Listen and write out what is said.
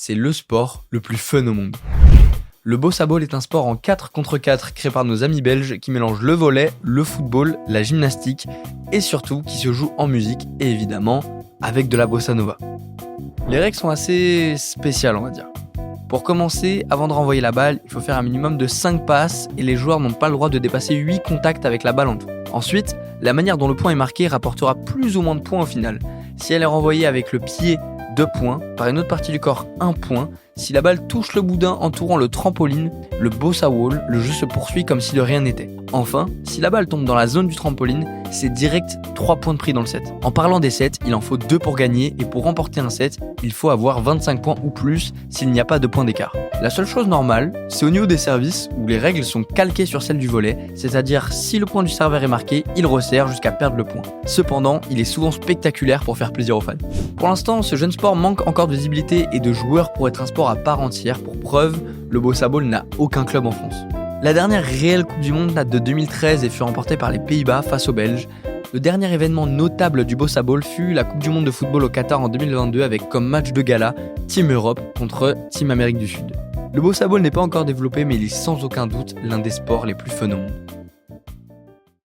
c'est le sport le plus fun au monde. Le Bossa Ball est un sport en 4 contre 4 créé par nos amis belges qui mélange le volley, le football, la gymnastique et surtout qui se joue en musique et évidemment avec de la bossa nova. Les règles sont assez spéciales on va dire. Pour commencer, avant de renvoyer la balle, il faut faire un minimum de 5 passes et les joueurs n'ont pas le droit de dépasser 8 contacts avec la balle en tout. Ensuite, la manière dont le point est marqué rapportera plus ou moins de points au final. Si elle est renvoyée avec le pied, 2 points, par une autre partie du corps, 1 point. Si la balle touche le boudin entourant le trampoline, le Bossa Wall, le jeu se poursuit comme si de rien n'était. Enfin, si la balle tombe dans la zone du trampoline, c'est direct 3 points de prix dans le set. En parlant des sets, il en faut 2 pour gagner et pour remporter un set, il faut avoir 25 points ou plus s'il n'y a pas de points d'écart. La seule chose normale, c'est au niveau des services où les règles sont calquées sur celles du volley, c'est-à-dire si le point du serveur est marqué, il resserre jusqu'à perdre le point. Cependant, il est souvent spectaculaire pour faire plaisir aux fans. Pour l'instant, ce jeune sport manque encore de visibilité et de joueurs pour être un sport à part entière. Pour preuve, le Bossa Ball n'a aucun club en France. La dernière réelle Coupe du Monde date de 2013 et fut remportée par les Pays-Bas face aux Belges. Le dernier événement notable du Bossa Ball fut la Coupe du Monde de football au Qatar en 2022 avec comme match de gala Team Europe contre Team Amérique du Sud. Le Bossa Ball n'est pas encore développé mais il est sans aucun doute l'un des sports les plus fun au monde.